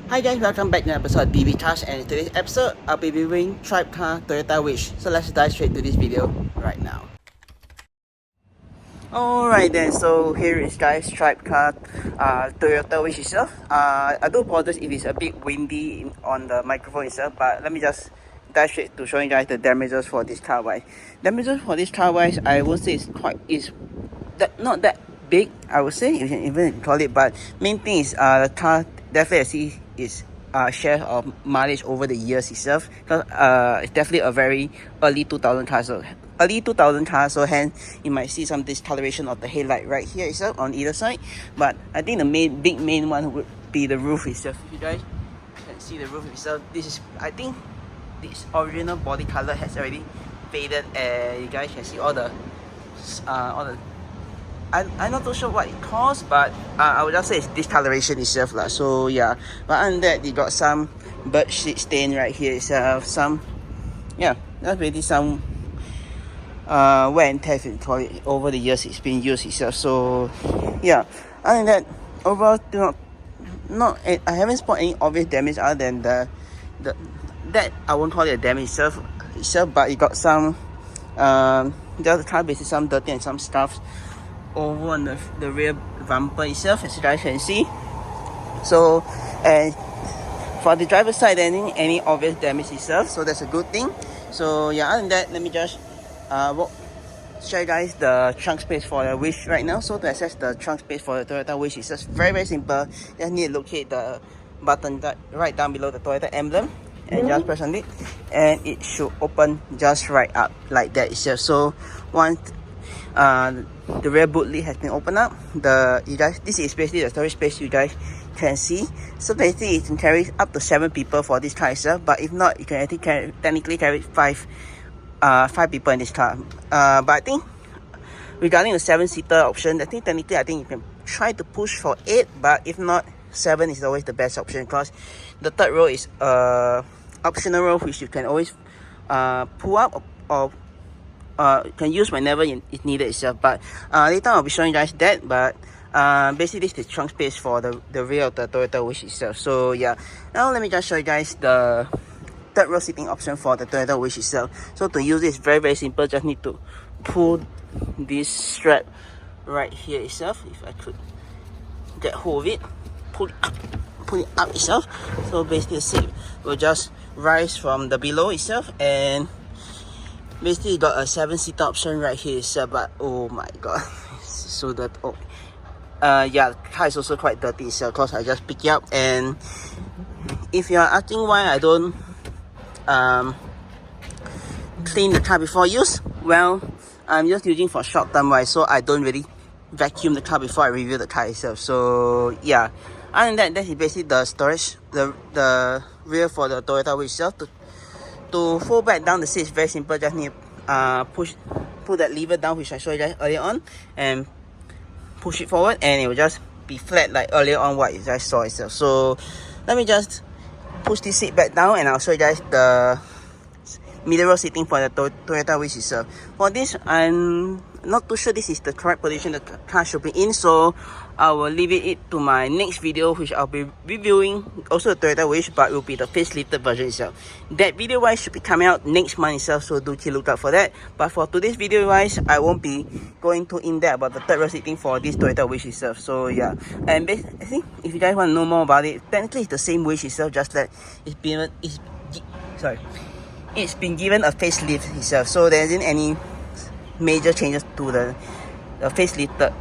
Hi guys, welcome back to an episode of BB Cars, and in today's episode, I'll be reviewing Tribecar Toyota Wish. So let's dive straight to this video right now. Alright then, so here is guys Tribecar Toyota Wish itself. I do apologize if it's a bit windy on the microphone itself, but let me just dive straight to showing you guys the damages for this car wise. Damages for this car wise, I won't say not that big, I would say, you can even call it, but main thing is the car definitely I see is share of mileage over the years itself, because it's definitely a very early 2000 car, so hence you might see some discoloration of the headlight right here itself on either side. But I think the main one would be the roof itself. If you guys can see the roof itself, I think this original body color has already faded, and you guys can see all the I'm not too sure what it caused, but I would just say it's discoloration itself lah. So yeah, but other than that, you got some bird shit stain right here itself. That's really some wear and tear, if you call it, over the years it's been used itself. So yeah, other than that, overall, I haven't spotted any obvious damage other than that I won't call it a damage itself, but it got some the car basically some dirty and some stuff over on the rear bumper itself, as you guys can see. So and for the driver's side, there isn't any obvious damage itself, so that's a good thing. So yeah, other than that, let me just show you guys the trunk space for the Wish right now. So to access the trunk space for the Toyota Wish, it's just very simple. You just need to locate the button right down below the Toyota emblem and just press on it, and it should open just right up like that itself. So once the rear boot lid has been opened up, this is basically the storage space you guys can see. So basically you can carry up to 7 people for this car itself, but if not, you can technically carry 5 people in this car. But I think regarding the 7-seater option, I think you can try to push for 8, but if not, 7 is always the best option, because the third row is optional row which you can always pull up or can use whenever it's needed itself. But later I'll be showing you guys that. But basically this is the trunk space for the rear of the Toyota Wish itself. So yeah, now let me just show you guys the third row seating option for the Toyota Wish itself. So to use it, it's very simple. Just need to pull this strap right here itself. If I could get hold of it, pull it up itself. So basically the seat will just rise from the below itself, and basically you got a 7-seater option right here itself. But oh my god, so that yeah, the car is also quite dirty itself, because I just picked it up. And if you're asking why I don't clean the car before use, well, I'm just using for short term wise, so I don't really vacuum the car before I review the car itself. So yeah, other than that is basically the storage, the rear for the Toyota Wish itself. To fold back down the seat is very simple. Just need to pull that lever down, which I showed you guys earlier on, and push it forward, and it will just be flat like earlier on what you guys saw itself. So let me just push this seat back down, and I'll show you guys the middle row seating for the Toyota Wish itself. For this, I'm not too sure this is the correct position the car should be in, so I will leave it to my next video, which I'll be reviewing also the Toyota Wish, but it will be the facelifted version itself. That video wise should be coming out next month itself, so do keep look out for that. But for today's video wise, I won't be going too in depth about the third row seating for this Toyota Wish itself. So yeah, and I think if you guys want to know more about it, technically it's the same Wish itself, just that it's been given a facelift itself, so there isn't any major changes to the facelifted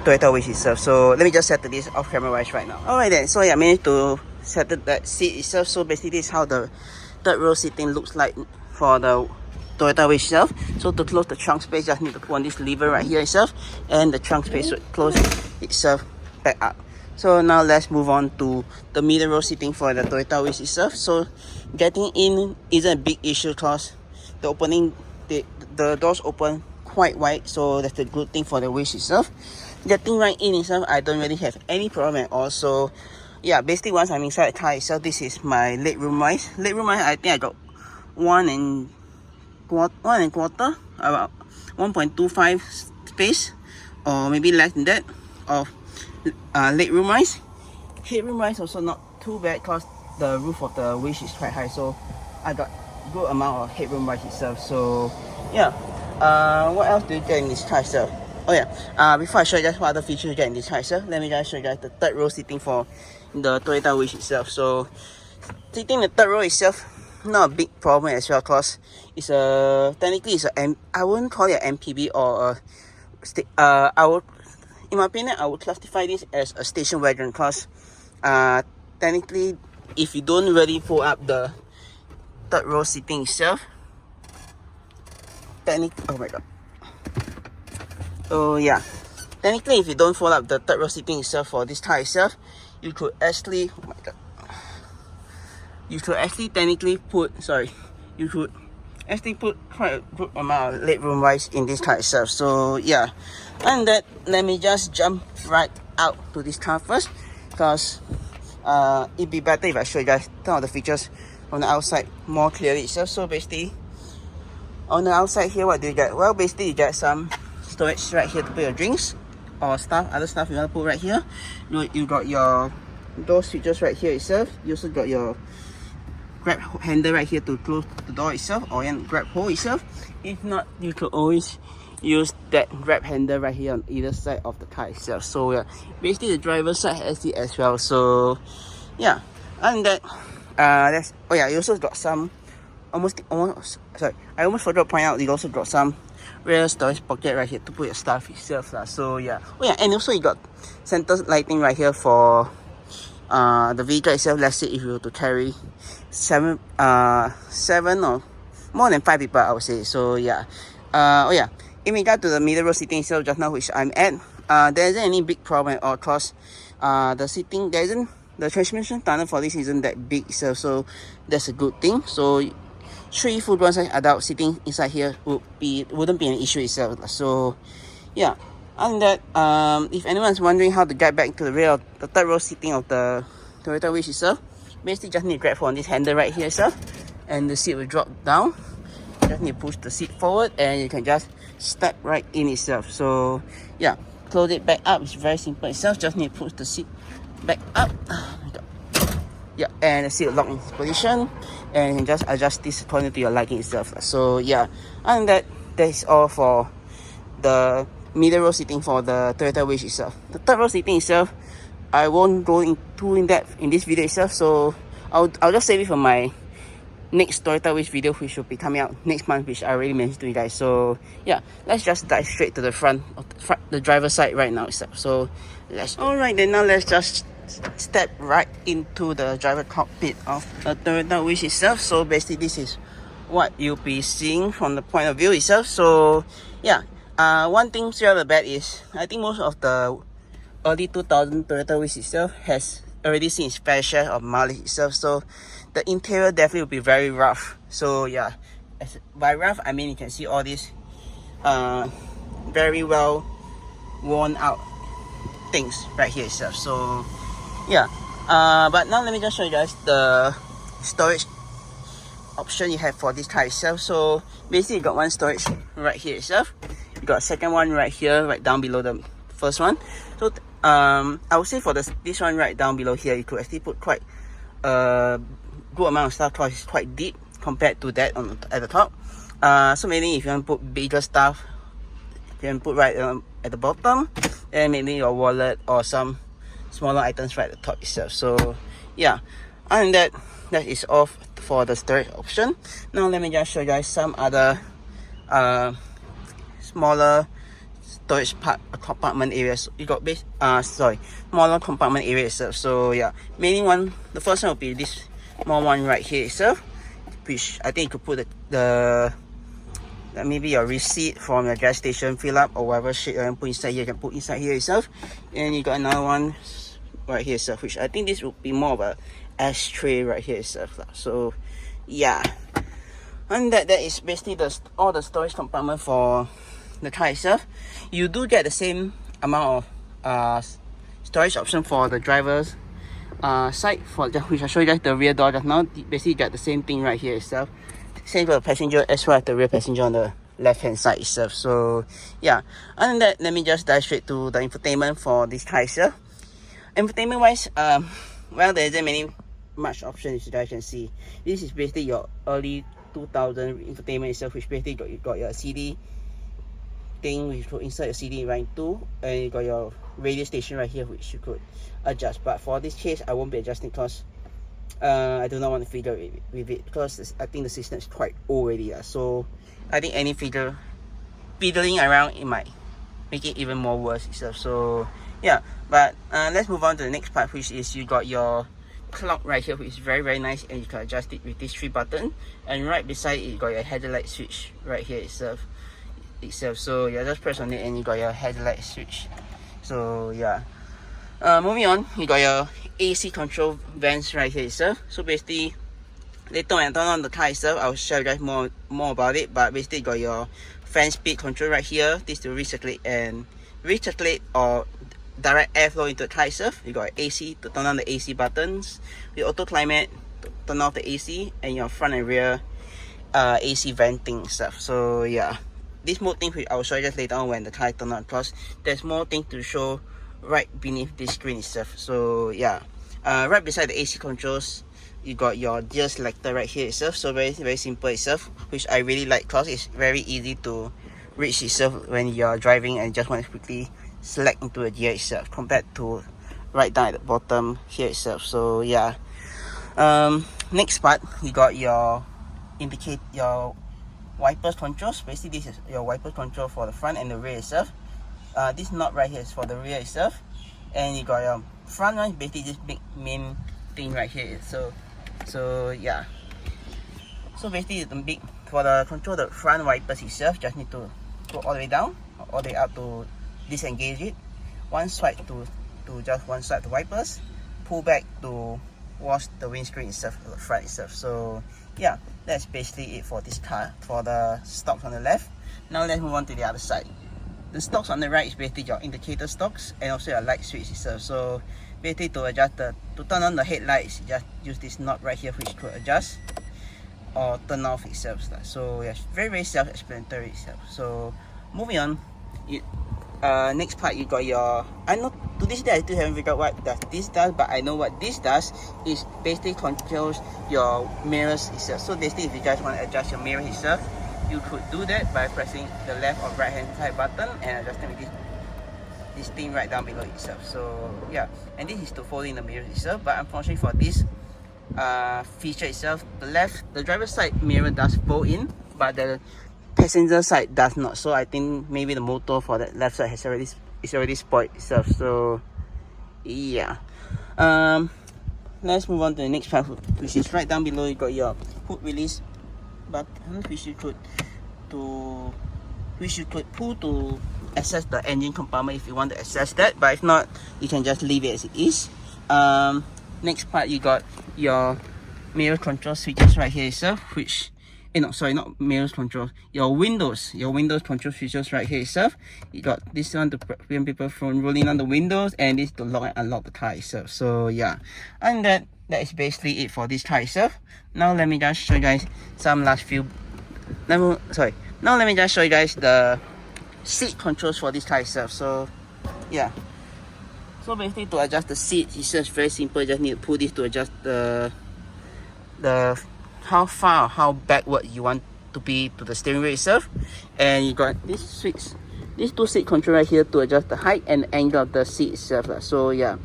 Toyota Wish itself. So let me just settle this off camera wise right now. Alright then, so yeah, I managed to settle that seat itself. So basically this is how the third row seating looks like for the Toyota Wish itself. So to close the trunk space, just need to pull on this lever right here itself, and the trunk space should close itself back up. So now let's move on to the middle row seating for the Toyota Wish itself. So getting in isn't a big issue, because the doors open quite wide, so that's the good thing for the Wish itself. Getting right in itself, I don't really have any problem at all. So yeah, basically once I'm inside the car itself, this is my legroom wise. I think I got 1 1/4, about 1.25 space, or maybe less than that, of legroom wise. Headroom wise also not too bad because the roof of the winch is quite high, so I got good amount of headroom right itself. So yeah, what else do you get in this car itself? Oh yeah, before I show you guys what other features you get in this car itself, let me just show you guys the third row seating for the Toyota Wish itself. So sitting in the third row itself, not a big problem as well, cause it's a technically it's a I wouldn't call it an MPV or I would, in my opinion, I would classify this as a station wagon, cause technically if you don't really fold up the third row seating itself, oh my god. Oh yeah, technically if you don't fold up the third row seating itself for this car itself, you could actually, oh my god, you could actually technically put, you could actually put quite a good amount of legroom wise in this car itself. So yeah, and that, let me just jump right out to this car first, because it'd be better if I show you guys some of the features on the outside more clearly itself. So basically on the outside here, what do you get? Well, basically you get some storage right here to put your drinks or stuff, other stuff you want to put right here. You got your door switches right here itself. You also got your grab handle right here to close the door itself, or grab hole itself. If not, you could always use that grab handle right here on either side of the car itself. So yeah, basically the driver's side has it as well. So yeah, and that that's, oh yeah, you also got some I almost forgot to point out, you also got some rear storage pocket right here to put your stuff itself lah. So yeah, oh yeah, and also you got center lighting right here for the vehicle itself. Let's say if you were to carry seven or more than 5 people, I would say. So yeah, oh yeah, in regard to the middle row seating itself just now, which I'm at, there isn't any big problem at all, cause the seating, the transmission tunnel for this isn't that big itself, so that's a good thing. So 3 full-grown size adults sitting inside here wouldn't be an issue itself. So yeah, and that, if anyone's wondering how to get back to the rear of the third row seating of the Toyota Wish itself, basically just need to grab on this handle right here itself, and the seat will drop down. You just need to push the seat forward and you can just step right in itself. So yeah, close it back up, it's very simple itself. Just need to push the seat back up. Yeah, and the seat will lock in position, and you can just adjust this according to your liking itself. So yeah, and that is all for the middle row seating for the Toyota Wish itself. The third row seating itself, I won't go in depth in this video itself, so I'll just save it for my next Toyota Wish video, which will be coming out next month, which I already mentioned to you guys. So yeah, let's just dive straight to the front of the driver's side right now itself. So alright then, now let's just step right into the driver cockpit of the Toyota Wish itself. So basically this is what you'll be seeing from the point of view itself. So yeah, one thing straight off the bat is, I think most of the early 2000 Toyota Wish itself has already seen its fair share of mileage itself. So the interior definitely will be very rough. So yeah, by rough I mean you can see all these very well worn out things right here itself. So yeah, but now let me just show you guys the storage option you have for this car itself. So basically you got one storage right here itself, you got a second one right here, right down below the first one. So I would say for this one right down below here, you could actually put quite a good amount of stuff, because it's quite deep compared to that at the top. So maybe if you want to put bigger stuff, you can put right at the bottom, and maybe your wallet or some smaller items right at the top itself. So yeah, and that is all for the storage option. Now let me just show you guys some other smaller storage compartment areas. You got smaller compartment area itself. So yeah, the first one will be this small one right here itself, which I think you could put maybe your receipt from your gas station fill up or whatever shit you want to put inside here, you can put inside here itself. And you got another one right here itself, which I think this will be more of a ashtray right here itself. So yeah, and that is basically all the storage compartment for the car itself. You do get the same amount of storage option for the driver's side, which I showed you guys the rear door just now. Basically you get the same thing right here itself, same for the passenger as well as the rear passenger on the left hand side itself. So yeah, other than that, let me just dive straight to the infotainment for this car itself. Infotainment wise, well, there isn't many much options as you guys can see. This is basically your early 2000 infotainment itself, which basically you got your CD thing which you could insert your CD right into, and you got your radio station right here which you could adjust. But for this case I won't be adjusting because I do not want to fiddle with it because I think the system is quite old already. So I think any fiddling around it might make it even more worse itself. So yeah, but let's move on to the next part, which is you got your clock right here, which is very nice, and you can adjust it with these 3 buttons. And right beside it you got your headlight switch right here itself. So yeah, just press on it and you got your headlight switch. So yeah, moving on, you got your AC control vents right here itself. So basically later when I turn on the car itself, I'll show you guys more about it. But basically you got your fan speed control right here, this to recirculate or direct airflow into the car itself. You got AC to turn on the AC buttons, your auto climate to turn off the AC, and your front and rear AC venting stuff. So yeah, this mode thing I will show you just later on when the car turns on, because there's more things to show right beneath this screen itself. So yeah, right beside the AC controls you got your gear selector right here itself. So very simple itself, which I really like because it's very easy to reach itself when you're driving and just want to quickly select into a gear itself, compared to right down at the bottom here itself. So yeah, next part you got your wipers controls. Basically this is your wipers control for the front and the rear itself. This knob right here is for the rear itself, and you got your front one, basically this big main thing right here. So yeah, so basically the big for the control the front wipers itself, just need to go all the way down, all the way up to disengage it, one swipe to just one swipe the wipers, pull back to wash the windscreen itself, the front itself. So yeah, that's basically it for this car, for the stocks on the left. Now let's move on to the other side. The stocks on the right is basically your indicator stocks and also your light switch itself. So basically to turn on the headlights, you just use this knob right here which could adjust or turn off itself. So yes, very self-explanatory itself. So moving on, next part you got your, I know to this day I still haven't figured out what this does, but I know what this does is basically controls your mirrors itself. So basically if you guys want to adjust your mirror itself, you could do that by pressing the left or right hand side button and adjusting with this thing right down below itself. So yeah, and this is to fold in the mirror itself, but unfortunately for this feature itself, the driver's side mirror does fold in, but the passenger side does not. So I think maybe the motor for that left side is already spoiled itself. So yeah, let's move on to the next part, which is right down below. You got your hood release button, which you could pull to access the engine compartment if you want to access that, but if not you can just leave it as it is. Next part you got your mirror control switches right here itself, which not mirror control, your windows control switches right here itself. You got this one to prevent people from rolling on the windows, and this to lock and unlock the car itself. So yeah, and that is basically it for this car itself. Now let me just show you guys some last few now let me just show you guys the seat controls for this car itself. So yeah, so basically to adjust the seat it's just very simple. You just need to pull this to adjust the how far or how backward you want to be to the steering wheel itself. And you got this two seat control right here to adjust the height and angle of the seat itself. So yeah,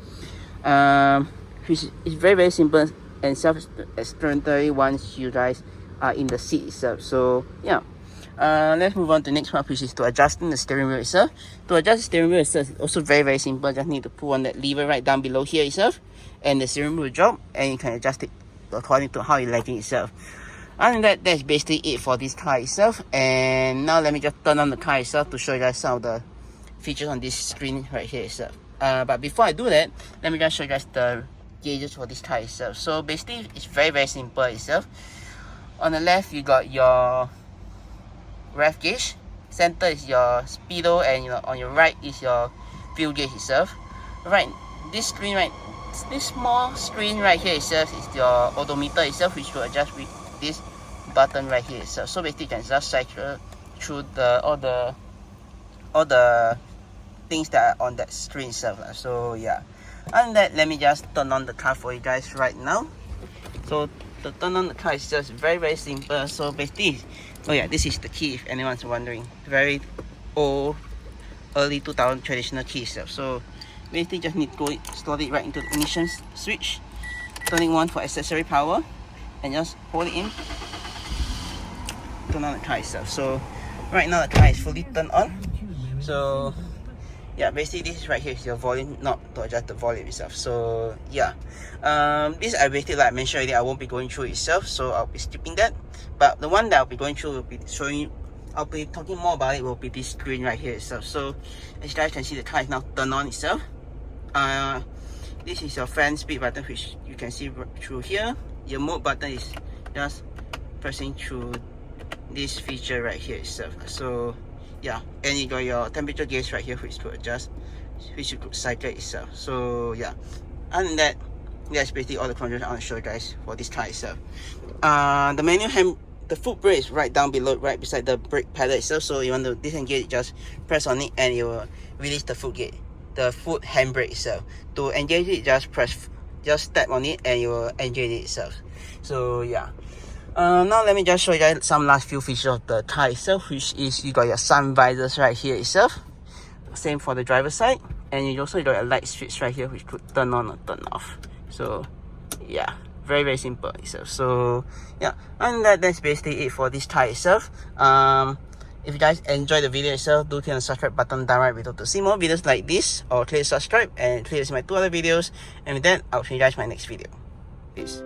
it's very simple and self-explanatory once you guys are in the seat itself. So yeah, let's move on to the next part, which is to adjusting the steering wheel itself. To adjust the steering wheel itself is also very simple. Just need to pull on that lever right down below here itself, and the steering wheel will drop, and you can adjust it according to how you're liking itself. And that's basically it for this car itself. And now let me just turn on the car itself to show you guys some of the features on this screen right here itself. But before I do that, let me just show you guys the gauges for this car itself. So basically it's very simple itself. On the left you got your rev gauge, center is your speedo, and on your right is your fuel gauge itself. Right, this small screen right here itself is your odometer itself, which will adjust with this button right here itself. So basically you can just cycle through all the things that are on that screen itself. So yeah, and that let me just turn on the car for you guys right now. So to turn on the car is just very simple. So basically, oh yeah, this is the key if anyone's wondering. Very old, early 2000 traditional key itself. So basically just need to slot it right into the ignition switch, turning on for accessory power, and just hold it in, turn on the car itself. So right now the car is fully turned on. So yeah, basically this right here is your volume knob to adjust the volume itself. So yeah, this I basically, like I mentioned already, I won't be going through itself, so I'll be skipping that. But the one that I'll be going through will be showing, I'll be talking more about it, will be this screen right here itself. So as you guys can see, the car is now turned on itself. This is your fan speed button, which you can see through here. Your mode button is just pressing through this feature right here itself. So yeah, and you got your temperature gauge right here, which could adjust, which you could cycle itself. So yeah, other than that, that's basically all the controls I want to show you guys for this car itself. The manual hand, the foot brake is right down below, right beside the brake pedal itself. So you want to disengage, just press on it and it will release the foot gate, the foot handbrake itself. To engage it, just tap on it and it will engage it itself. So yeah. Now let me just show you guys some last few features of the car itself, which is you got your sun visors right here itself. Same for the driver's side, and you also got a light switch right here which could turn on or turn off. So yeah, very simple itself. So yeah, and that's basically it for this car itself. If you guys enjoyed the video itself, do click on the subscribe button down right below to see more videos like this, or click subscribe and click to see my 2 other videos. And with that, I'll see you guys in my next video. Peace.